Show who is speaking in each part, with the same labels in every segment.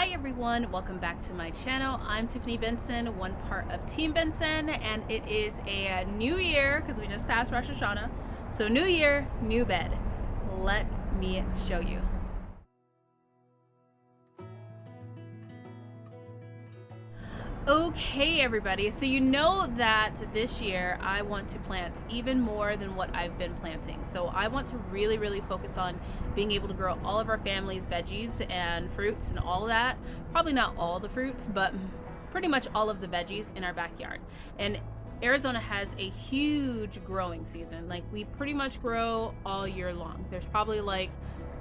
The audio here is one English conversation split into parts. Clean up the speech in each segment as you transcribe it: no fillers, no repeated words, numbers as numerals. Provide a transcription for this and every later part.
Speaker 1: Hi everyone, welcome back to my channel. I'm Tiffany Benson, one part of Team Benson, and it is a new year because we just passed Rosh Hashanah. So new year, new bed. Let me show you. Okay everybody, so you know that this year I want to plant even more than what I've been planting. So I want to really focus on being able to grow all of our family's veggies and fruits and all of that. Probably not all the fruits, but pretty much all of the veggies in our backyard. And Arizona has a huge growing season. Like, we pretty much grow all year long. There's probably like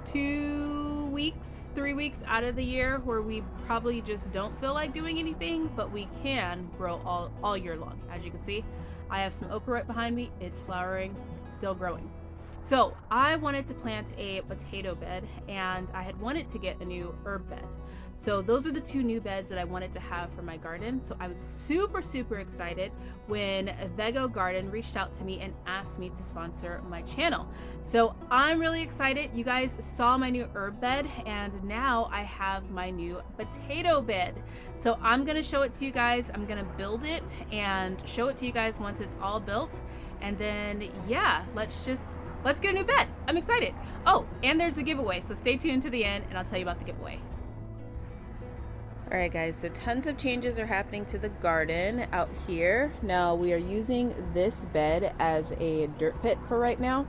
Speaker 1: 2 weeks, 3 weeks out of the year where we probably just don't feel like doing anything, but we can grow all year long. As you can see, I have some okra right behind me. It's flowering, still growing. So I wanted to plant a potato bed, and I had wanted to get a new herb bed. So those are the two new beds that I wanted to have for my garden. So I was super excited when Vego Garden reached out to me and asked me to sponsor my channel. So I'm really excited. You guys saw my new herb bed, and now I have my new potato bed. So I'm gonna show it to you guys. I'm gonna build it and show it to you guys once it's all built. And then, yeah, let's get a new bed. I'm excited. Oh, and there's a giveaway, so stay tuned to the end and I'll tell you about the giveaway. All right guys, so tons of changes are happening to the garden out here. Now we are using this bed as a dirt pit for right now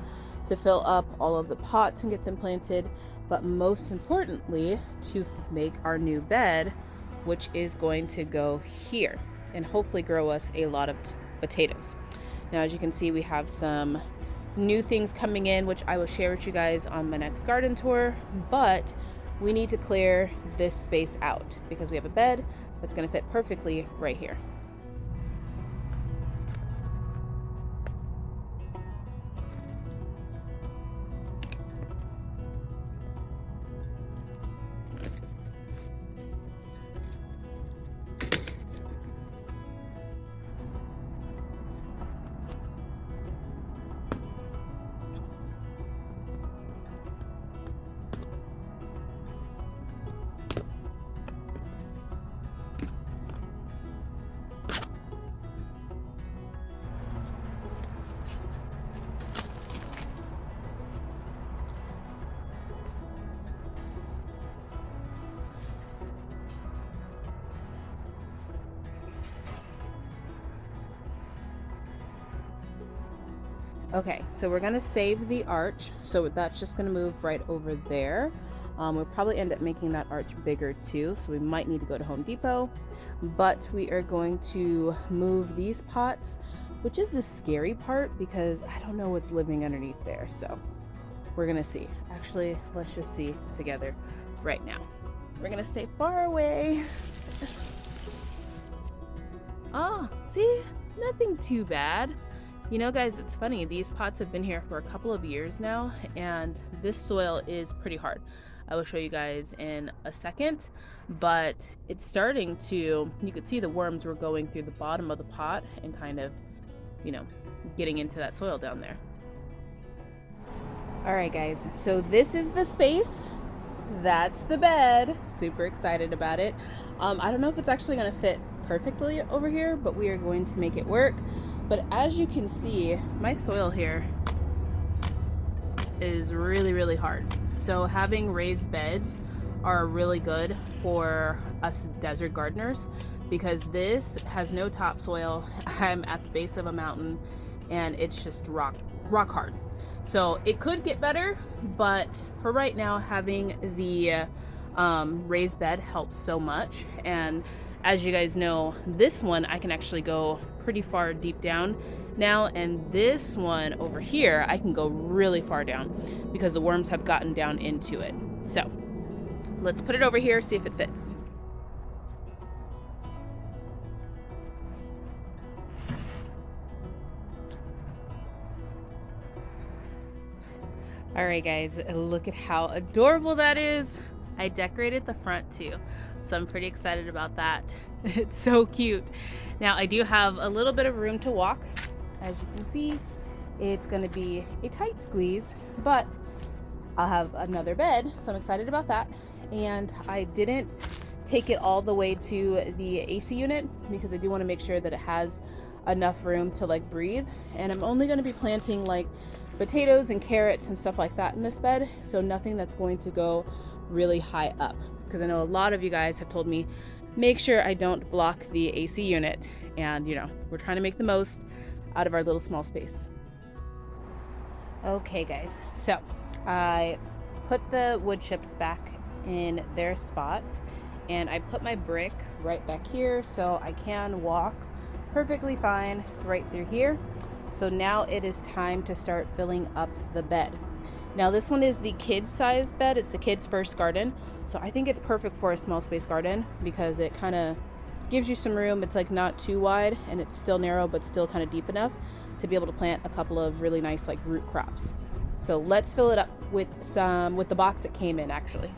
Speaker 1: to fill up all of the pots and get them planted, but most importantly to make our new bed, which is going to go here and hopefully grow us a lot of potatoes. Now, as you can see, we have some new things coming in, which I will share with you guys on my next garden tour, but we need to clear this space out because we have a bed that's going to fit perfectly right here. Okay, so we're gonna save the arch, so that's just gonna move right over there. We'll probably end up making that arch bigger too, so we might need to go to Home Depot, but we are going to move these pots, which is the scary part because I don't know what's living underneath there, so we're gonna see. Actually, let's just see together right now. We're gonna stay far away. Oh, see, nothing too bad. You know guys, it's funny, these pots have been here for a couple of years now, and this soil is pretty hard. I will show you guys in a second, but it's starting to, you could see the worms were going through the bottom of the pot and kind of, you know, getting into that soil down there. All right guys, so this is the space. That's the bed. Super excited about it. I don't know if it's actually gonna fit perfectly over here, but we are going to make it work. But as you can see, my soil here is really hard. So having raised beds are really good for us desert gardeners because this has no topsoil. I'm at the base of a mountain and it's just rock hard. So it could get better, but for right now, having the raised bed helps so much. And as you guys know, this one I can actually go pretty far deep down now, and this one over here I can go really far down because the worms have gotten down into it. So let's put it over here, see if it fits. All right guys, look at how adorable that is. I decorated the front too, so I'm pretty excited about that. It's so cute. Now I do have a little bit of room to walk. As you can see, it's gonna be a tight squeeze, but I'll have another bed, so I'm excited about that. And I didn't take it all the way to the AC unit because I do want to make sure that it has enough room to like breathe. And I'm only going to be planting like potatoes and carrots and stuff like that in this bed, so nothing that's going to go really high up, because I know a lot of you guys have told me make sure I don't block the AC unit, and you know, we're trying to make the most out of our little small space. Okay guys, so I put the wood chips back in their spot, and I put my brick right back here so I can walk perfectly fine right through here. So now it is time to start filling up the bed. Now this one is the kids size bed. It's the kids first garden. So I think it's perfect for a small space garden because it kind of gives you some room. It's like not too wide and it's still narrow, but still kind of deep enough to be able to plant a couple of really nice like root crops. So let's fill it up with the box it came in actually.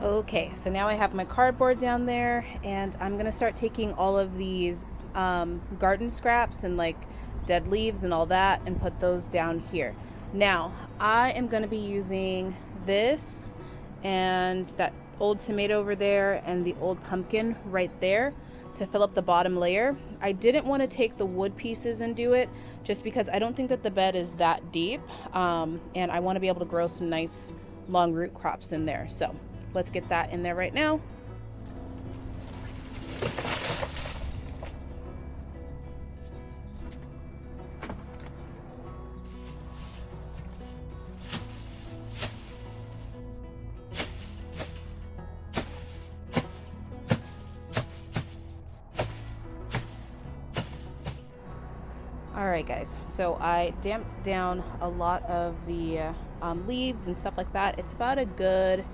Speaker 1: Okay, so now I have my cardboard down there, and I'm gonna start taking all of these garden scraps and like dead leaves and all that and put those down here. Now I am gonna be using this and that old tomato over there and the old pumpkin right there to fill up the bottom layer. I didn't want to take the wood pieces and do it just because I don't think that the bed is that deep, and I want to be able to grow some nice long root crops in there. So let's get that in there right now. Alright guys, so I damped down a lot of the leaves and stuff like that. It's about a good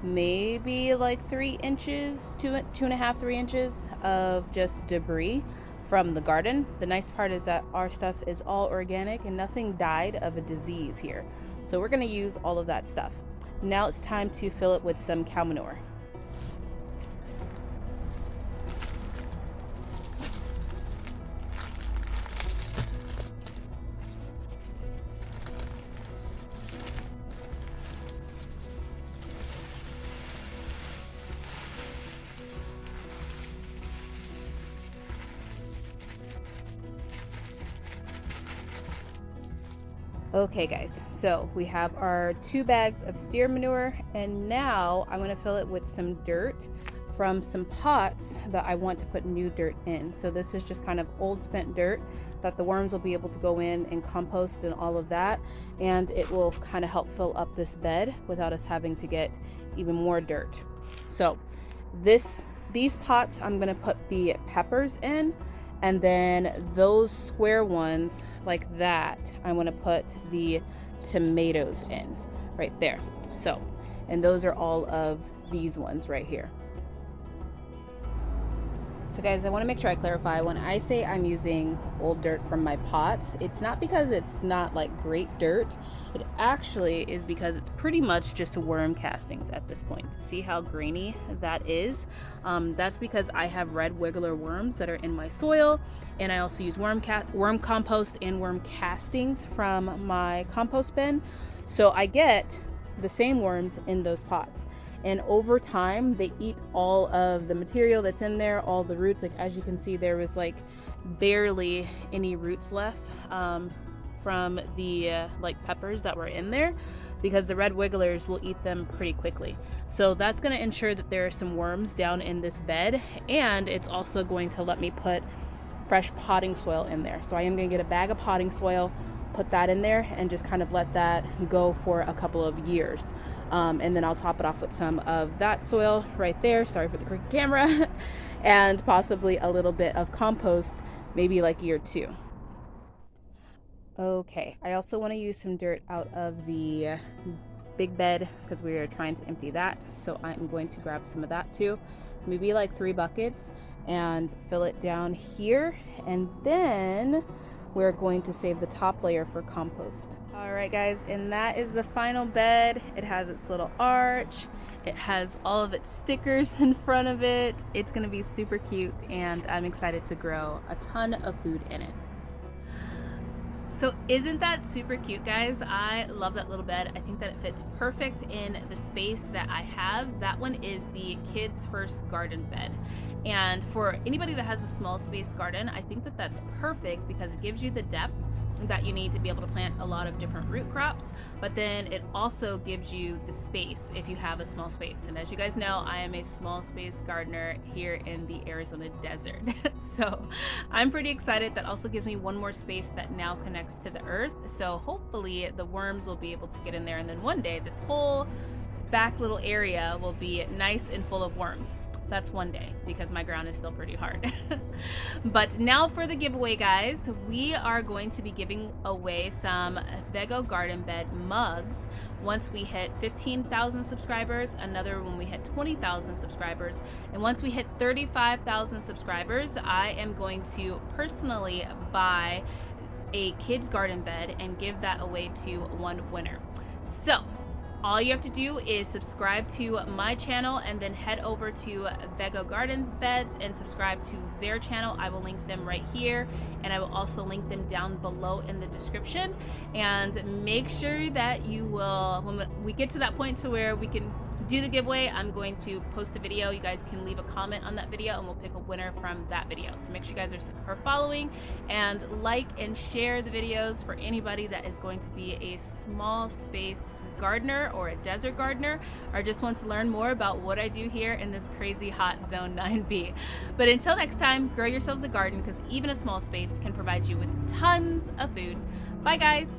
Speaker 1: maybe like 3 inches, 2.5, 3 inches of just debris from the garden. The nice part is that our stuff is all organic and nothing died of a disease here. So we're going to use all of that stuff. Now it's time to fill it with some cow manure. Okay guys, so we have our 2 bags of steer manure, and now I'm going to fill it with some dirt from some pots that I want to put new dirt in. So this is just kind of old spent dirt that the worms will be able to go in and compost and all of that, and it will kind of help fill up this bed without us having to get even more dirt. So these pots I'm going to put the peppers in, and then those square ones like that I want to put the tomatoes in right there. So, and those are all of these ones right here. So guys, I want to make sure I clarify, when I say I'm using old dirt from my pots, it's not because it's not like great dirt. It actually is because it's pretty much just worm castings at this point. See how grainy that is? That's because I have red wiggler worms that are in my soil, and I also use worm compost and worm castings from my compost bin. So I get the same worms in those pots. And over time they eat all of the material that's in there, all the roots. Like as you can see, there was like barely any roots left from the like peppers that were in there, because the red wigglers will eat them pretty quickly. So that's going to ensure that there are some worms down in this bed, and it's also going to let me put fresh potting soil in there. So I am going to get a bag of potting soil, put that in there, and just kind of let that go for a couple of years. And then I'll top it off with some of that soil right there, sorry for the crooked camera, and possibly a little bit of compost maybe like year 2. Okay, I also want to use some dirt out of the big bed because we are trying to empty that. So I'm going to grab some of that too, maybe like 3 buckets, and fill it down here. And then we're going to save the top layer for compost. All right, guys, and that is the final bed. It has its little arch. It has all of its stickers in front of it. It's gonna be super cute, and I'm excited to grow a ton of food in it. So isn't that super cute, guys? I love that little bed. I think that it fits perfect in the space that I have. That one is the kids' first garden bed. And for anybody that has a small space garden, I think that that's perfect because it gives you the depth that you need to be able to plant a lot of different root crops, but then it also gives you the space if you have a small space. And as you guys know, I am a small space gardener here in the Arizona desert. So I'm pretty excited. That also gives me one more space that now connects to the earth. So hopefully the worms will be able to get in there, and then one day this whole back little area will be nice and full of worms. That's one day because my ground is still pretty hard. But now for the giveaway, guys, we are going to be giving away some Vego garden bed mugs once we hit 15,000 subscribers, another when we hit 20,000 subscribers, and once we hit 35,000 subscribers, I am going to personally buy a kids garden bed and give that away to one winner. So all you have to do is subscribe to my channel and then head over to Vego Garden Beds and subscribe to their channel. I will link them right here, and I will also link them down below in the description. And make sure that you will, when we get to that point to where we can do the giveaway, I'm going to post a video. You guys can leave a comment on that video and we'll pick a winner from that video. So make sure you guys are following and like and share the videos for anybody that is going to be a small space gardener or a desert gardener, or just wants to learn more about what I do here in this crazy hot zone 9B. But until next time, grow yourselves a garden, because even a small space can provide you with tons of food. Bye guys.